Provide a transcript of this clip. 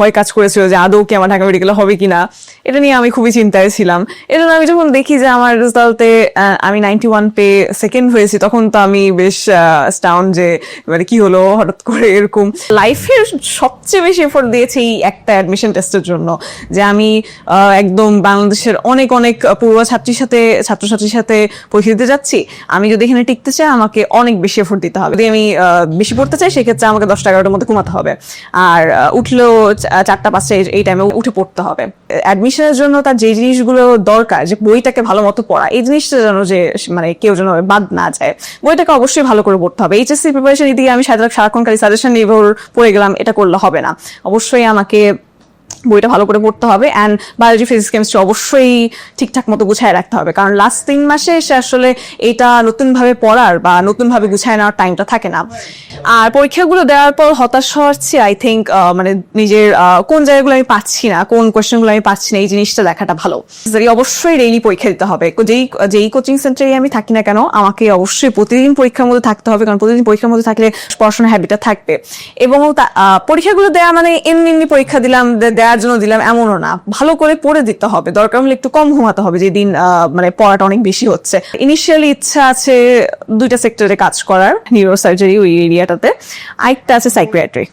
ভয় কাজ করেছিল যে আদৌ কি আমার ঢাকা মেডিকেলে হবে কিনা, এটা নিয়ে আমি খুবই চিন্তায় ছিলাম। এজন্য আমি যখন দেখি যে আমার রেজাল্টে আমি 91 পেয়ে সেকেন্ড হয়েছি, তখন তো আমি বেশ অ্যাস্টাউন্ড যে মানে কি হলো হঠাৎ করে এরকম। লাইফের সবচেয়ে বেশি এফোর্ট দিয়েছি এই একটা অ্যাডমিশন টেস্টের জন্য, যে আমি একদম বাংলাদেশের অনেক অনেক পড়ুয়া ছাত্রছাত্রীর সাথে পরীক্ষা দিতে যাচ্ছি। আমি যদি এখানে টিকতে চাই আমাকে অনেক বেশি এফোর্ট দিতে হবে। যদি আমি বেশি পড়তে চাই সেক্ষেত্রে আমাকে 10টা-11টার মধ্যে ঘুমাতে হবে, আর উঠলেও 4টা-5টা এই টাইমে উঠে পড়তে হবে। অ্যাডমিশনের জন্য তার যে জিনিসগুলো দরকার, যে বইটাকে ভালো মতো পড়া, এই জিনিসটা যেন যে মানে কেউ যেন বাদ না যায়। বইটাকে অবশ্যই ভালো করে পড়তে হবে। এইচএসসি প্রিপারেশন নিতে গিয়ে আমি সারাক্ষণ খালি সাজেশন নির্ভর পড়ে গেলাম, এটা করলে হবে না। অবশ্যই আমাকে বইটা ভালো করে পড়তে হবে, অ্যান্ড বায়োলজি, ফিজিক্স, কেমিস্ট্রি অবশ্যই ঠিকঠাক মতো গুছায় রাখতে হবে, কারণ লাস্ট 3 মাসে এসে আসলে এটা নতুন ভাবে পড়ার বা নতুন ভাবে গুছায় নেওয়ার টাইমটা থাকে না। আর পরীক্ষাগুলো দেওয়ার পর হতাশ হচ্ছি আই থিঙ্ক, মানে নিজের কোন জায়গাগুলো আমি পাচ্ছি না, কোন কোয়েশ্চেনগুলো আমি পাচ্ছি না, এই জিনিসটা দেখাটা ভালো। অবশ্যই ডেইলি পরীক্ষা দিতে হবে। যেই কোচিং সেন্টারে আমি থাকি না কেন, আমাকে অবশ্যই প্রতিদিন পরীক্ষার মধ্যে থাকতে হবে, কারণ প্রতিদিন পরীক্ষার মধ্যে থাকলে পড়াশোনার হ্যাবিটটা থাকবে। এবং পরীক্ষাগুলো দেওয়া মানে এমনি পরীক্ষা দিলাম দেওয়ার জন্য দিলাম এমনও না, ভালো করে পড়ে দিতে হবে। দরকার হলে একটু কম ঘুমাতে হবে যেদিন মানে পড়াটা অনেক বেশি হচ্ছে। ইনিশিয়ালি ইচ্ছা আছে 2টা সেক্টরে কাজ করার, নিউরোসার্জারি ওই এরিয়াটাতে, আরেকটা আছে সাইকিয়াট্রি।